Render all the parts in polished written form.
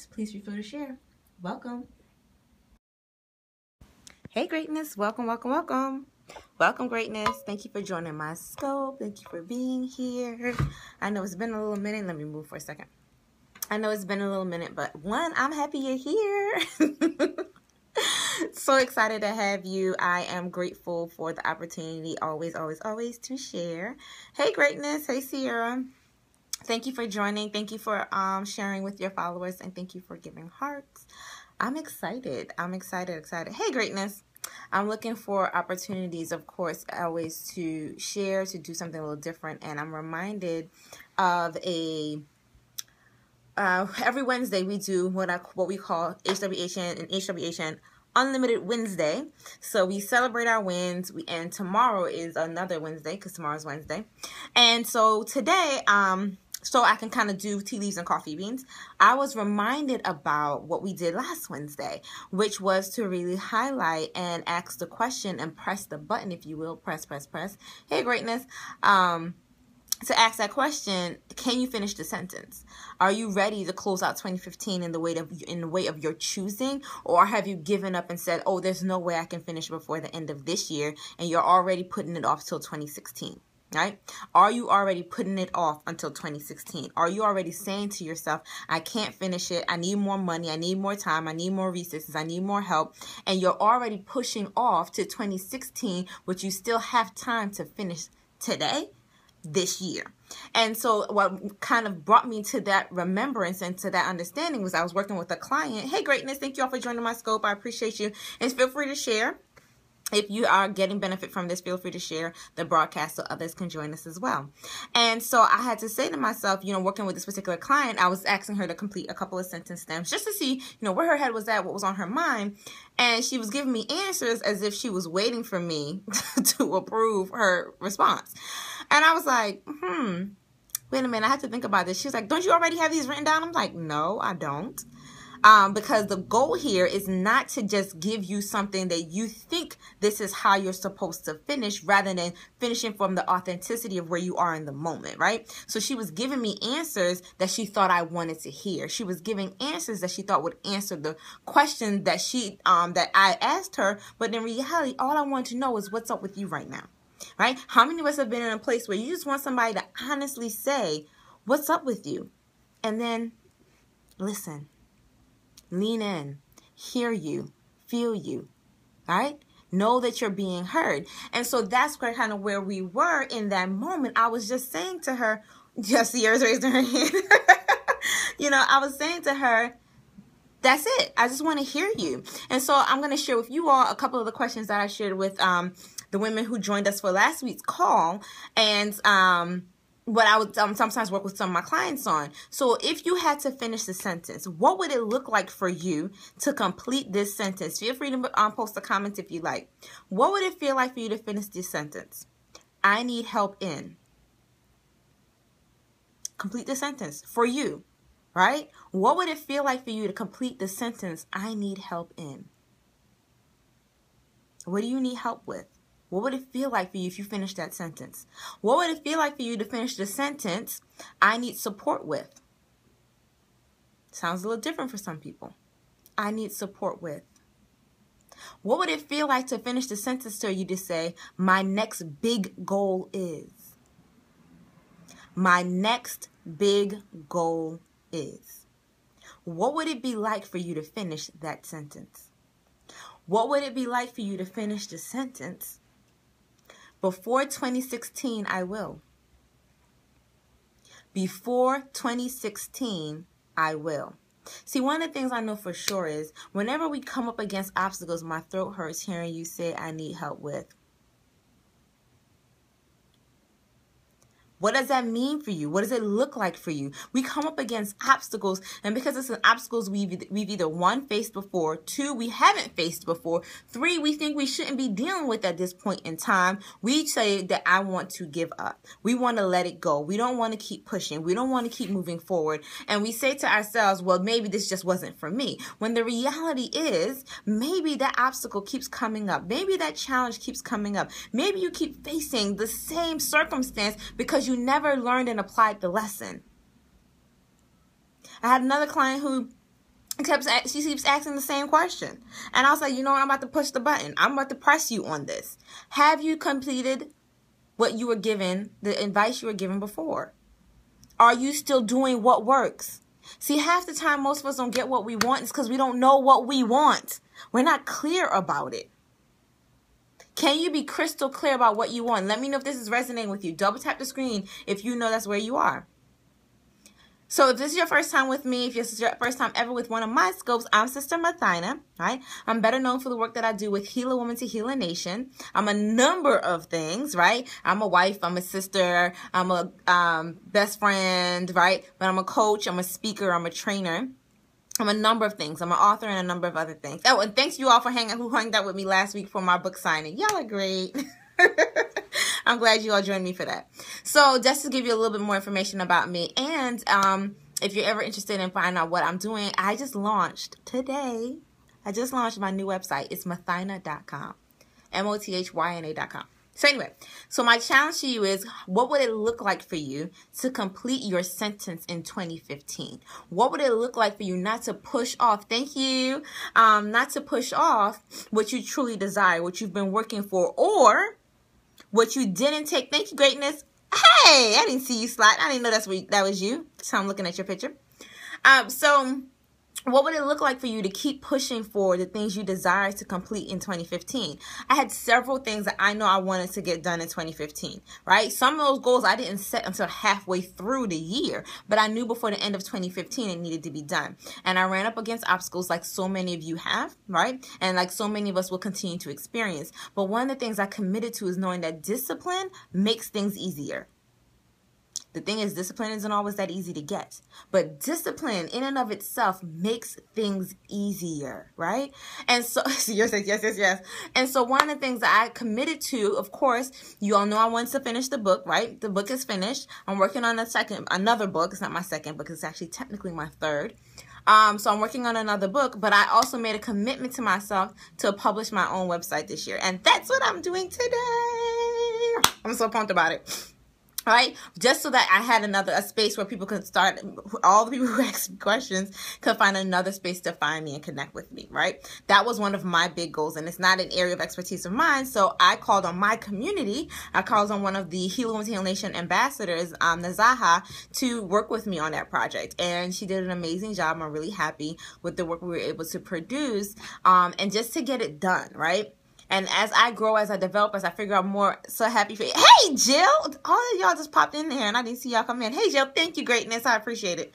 greatness, please feel free to share. Welcome. Hey, greatness. Welcome, welcome, welcome. Welcome, greatness. Thank you for joining my scope. Thank you for being here. I know it's been a little minute. Let me move for a second. I know it's been a little minute, but one, I'm happy you're here. So excited to have you. I am grateful for the opportunity always, always, always to share. Hey, greatness. Hey, Sierra. Thank you for joining. Thank you for sharing with your followers, and thank you for giving hearts. I'm excited. I'm excited. Hey, greatness. I'm looking for opportunities, of course, always to share, to do something a little different. And I'm reminded of every Wednesday we do what we call HWHN and HWHN Unlimited Wednesday. So we celebrate our wins, and tomorrow is another Wednesday because tomorrow's Wednesday. And so today, so I can kind of do tea leaves and coffee beans, I was reminded about what we did last Wednesday, which was to really highlight and ask the question and press the button, if you will, press. Hey, greatness. To ask that question, can you finish the sentence? Are you ready to close out 2015 in the way of your choosing? Or have you given up and said, oh, there's no way I can finish before the end of this year, and you're already putting it off till 2016? Right? Are you already putting it off until 2016? Are you already saying to yourself, I can't finish it. I need more money. I need more time. I need more resources. I need more help. And you're already pushing off to 2016, but you still have time to finish today, this year. And so what kind of brought me to that remembrance and to that understanding was I was working with a client. Hey, greatness. Thank you all for joining my scope. I appreciate you. And feel free to share. If you are getting benefit from this, feel free to share the broadcast so others can join us as well. And so I had to say to myself, working with this particular client, I was asking her to complete a couple of sentence stems just to see, where her head was at, what was on her mind. And she was giving me answers as if she was waiting for me to approve her response. And I was like, wait a minute, I have to think about this. She was like, don't you already have these written down? I'm like, no, I don't. Because the goal here is not to just give you something that you think this is how you're supposed to finish, rather than finishing from the authenticity of where you are in the moment, right? So she was giving me answers that she thought I wanted to hear. She was giving answers that she thought would answer the question that that I asked her. But in reality, all I want to know is what's up with you right now, right? How many of us have been in a place where you just want somebody to honestly say, what's up with you? And then listen. Lean in, hear you, feel you, right? Know that you're being heard. And so that's kind of where we were in that moment. I was just saying to her, just Sierra's raising her hand. I was saying to her, that's it. I just want to hear you. And so I'm going to share with you all a couple of the questions that I shared with the women who joined us for last week's call. And what I would sometimes work with some of my clients on. So if you had to finish the sentence, what would it look like for you to complete this sentence? Feel free to post a comment if you like. What would it feel like for you to finish this sentence? I need help in. Complete the sentence for you, right? What would it feel like for you to complete the sentence? I need help in. What do you need help with? What would it feel like for you if you finished that sentence? What would it feel like for you to finish the sentence, I need support with? Sounds a little different for some people. I need support with. What would it feel like to finish the sentence to you to say, my next big goal is? My next big goal is. What would it be like for you to finish that sentence? What would it be like for you to finish the sentence? Before 2016, I will. Before 2016, I will. See, one of the things I know for sure is whenever we come up against obstacles, my throat hurts hearing you say, I need help with. What does that mean for you? What does it look like for you? We come up against obstacles, and because it's obstacles we've either one, faced before, two, we haven't faced before, three, we think we shouldn't be dealing with at this point in time, we say that I want to give up. We want to let it go. We don't want to keep pushing. We don't want to keep moving forward. And we say to ourselves, well, maybe this just wasn't for me. When the reality is, maybe that obstacle keeps coming up. Maybe that challenge keeps coming up. Maybe you keep facing the same circumstance because you never learned and applied the lesson. I had another client who She keeps asking the same question. And I was like, you know what? I'm about to push the button. I'm about to press you on this. Have you completed what you were given, the advice you were given before? Are you still doing what works? See, half the time most of us don't get what we want is because we don't know what we want. We're not clear about it. Can you be crystal clear about what you want? Let me know if this is resonating with you. Double tap the screen if you know that's where you are. So if this is your first time with me, if this is your first time ever with one of my scopes, I'm Sister Mathina, right? I'm better known for the work that I do with Heal a Woman to Heal a Nation. I'm a number of things, right? I'm a wife, I'm a sister, I'm a best friend, right? But I'm a coach, I'm a speaker, I'm a trainer. I'm a number of things. I'm an author and a number of other things. Oh, and thanks you all for who hung out with me last week for my book signing. Y'all are great. I'm glad you all joined me for that. So just to give you a little bit more information about me, and if you're ever interested in finding out what I'm doing, I just launched today. I just launched my new website. It's Mathina.com. MOTHYNA.com. So anyway, so my challenge to you is, what would it look like for you to complete your sentence in 2015? What would it look like for you not to push off, thank you, not to push off what you truly desire, what you've been working for, or what you didn't take, thank you, greatness. Hey, I didn't see you slide. I didn't know that was you. So I'm looking at your picture. So what would it look like for you to keep pushing for the things you desire to complete in 2015? I had several things that I know I wanted to get done in 2015, right? Some of those goals I didn't set until halfway through the year, but I knew before the end of 2015 it needed to be done. And I ran up against obstacles like so many of you have, right? And like so many of us will continue to experience. But one of the things I committed to is knowing that discipline makes things easier. The thing is, discipline isn't always that easy to get. But discipline in and of itself makes things easier, right? And so, you're saying yes. And so one of the things that I committed to, of course, you all know I wanted to finish the book, right? The book is finished. I'm working on another book. It's not my second book. It's actually technically my third. So I'm working on another book, but I also made a commitment to myself to publish my own website this year. And that's what I'm doing today. I'm so pumped about it. All right, just so that I had a space where people could start, all the people who ask me questions could find another space to find me and connect with me, right? That was one of my big goals, and it's not an area of expertise of mine, so I called on my community. I called on one of the Heal a Woman to Heal a Nation ambassadors, Nazaha, to work with me on that project, and she did an amazing job. I'm really happy with the work we were able to produce, and just to get it done, right? And as I grow, as I develop, as I figure out more, so happy for you. Hey, Jill! All of y'all just popped in there, and I didn't see y'all come in. Hey, Jill, thank you, greatness. I appreciate it.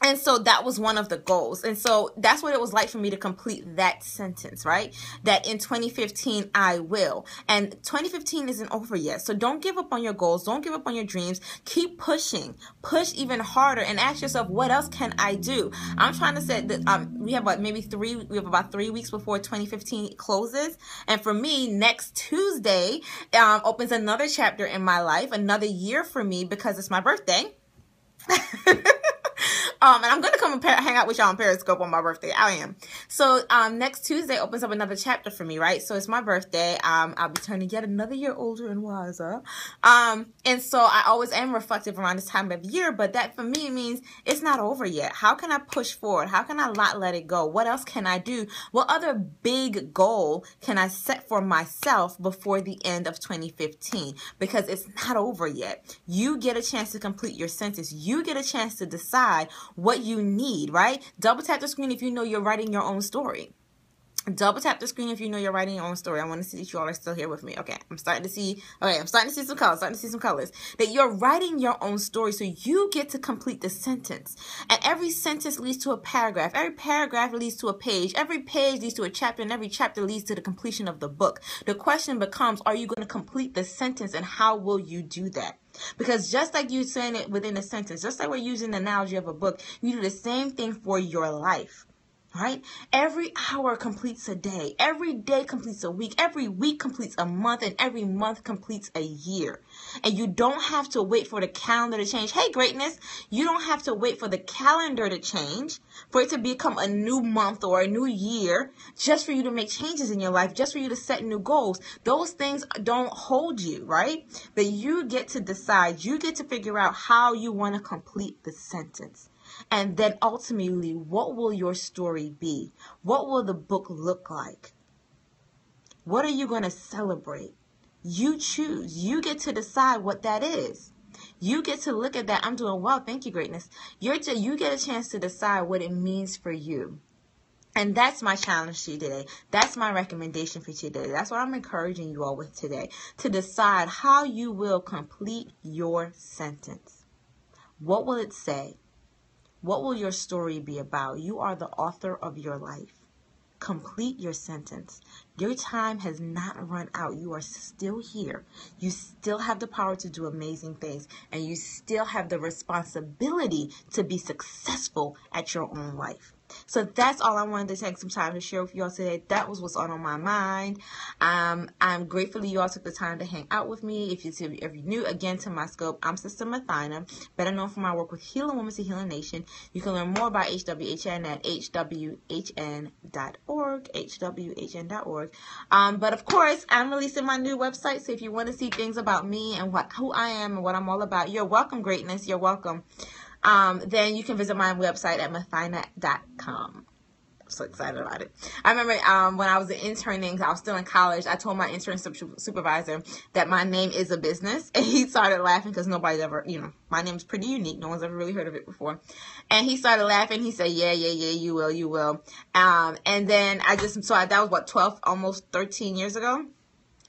And so that was one of the goals. And so that's what it was like for me to complete that sentence, right? That in 2015, I will. And 2015 isn't over yet. So don't give up on your goals. Don't give up on your dreams. Keep pushing. Push even harder and ask yourself, what else can I do? I'm trying to say that we have about 3 weeks before 2015 closes. And for me, next Tuesday opens another chapter in my life, another year for me, because it's my birthday. And I'm going to come and hang out with y'all on Periscope on my birthday. I am. So next Tuesday opens up another chapter for me, right? So it's my birthday. I'll be turning yet another year older and wiser. And so I always am reflective around this time of year, but that for me means it's not over yet. How can I push forward? How can I not let it go? What else can I do? What other big goal can I set for myself before the end of 2015? Because it's not over yet. You get a chance to complete your sentence. You get a chance to decide what you need, right? Double tap the screen if you know you're writing your own story. Double tap the screen if you know you're writing your own story. I want to see that you all are still here with me. Okay, I'm starting to see some colors. That you're writing your own story, so you get to complete the sentence. And every sentence leads to a paragraph. Every paragraph leads to a page. Every page leads to a chapter, and every chapter leads to the completion of the book. The question becomes, are you going to complete the sentence, and how will you do that? Because just like you saying it within a sentence, just like we're using the analogy of a book, you do the same thing for your life, right? Every hour completes a day. Every day completes a week. Every week completes a month, and every month completes a year. And you don't have to wait for the calendar to change. Hey, greatness, you don't have to wait for the calendar to change for it to become a new month or a new year, just for you to make changes in your life, just for you to set new goals. Those things don't hold you, right? But you get to decide. You get to figure out how you want to complete the sentence. And then ultimately, what will your story be? What will the book look like? What are you going to celebrate? You choose. You get to decide what that is. You get to look at that. I'm doing well. Thank you, greatness. You get a chance to decide what it means for you. And that's my challenge to you today. That's my recommendation for today. That's what I'm encouraging you all with today. To decide how you will complete your sentence. What will it say? What will your story be about? You are the author of your life. Complete your sentence. Your time has not run out. You are still here. You still have the power to do amazing things. And you still have the responsibility to be successful at your own life. So that's all I wanted to take some time to share with you all today. That was what's on my mind. I'm grateful you all took the time to hang out with me. If you're new again to my scope, I'm Sister Mathina, better known for my work with Healing Women to Healing Nation. You can learn more about HWHN at hwhn.org, hwhn.org. But of course, I'm releasing my new website. So if you want to see things about me and who I am and what I'm all about, you're welcome, greatness. You're welcome. Then you can visit my website at mathina.com. I'm so excited about it. I remember when I was interning, I was still in college, I told my intern supervisor that my name is a business. And he started laughing because nobody's ever, my name's pretty unique. No one's ever really heard of it before. And he started laughing. He said, yeah, you will. And then that was 12, almost 13 years ago.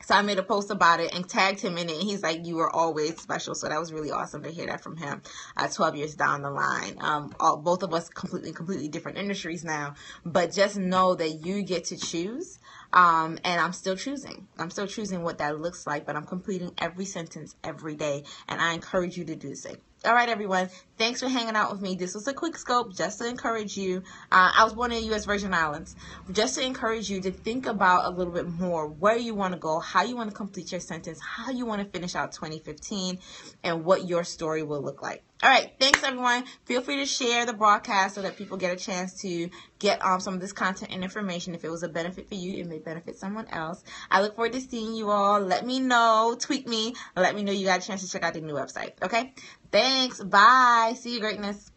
So I made a post about it and tagged him in it. And he's like, you were always special. So that was really awesome to hear that from him 12 years down the line. Both of us completely different industries now. But just know that you get to choose. And I'm still choosing. I'm still choosing what that looks like. But I'm completing every sentence every day. And I encourage you to do the same. All right, everyone. Thanks for hanging out with me. This was a quick scope just to encourage you. I was born in the U.S. Virgin Islands. Just to encourage you to think about a little bit more where you want to go, how you want to complete your sentence, how you want to finish out 2015, and what your story will look like. All right. Thanks, everyone. Feel free to share the broadcast so that people get a chance to get some of this content and information. If it was a benefit for you, it may benefit someone else. I look forward to seeing you all. Let me know. Tweet me. Let me know you got a chance to check out the new website. Okay? Thanks. Bye. See you, greatness.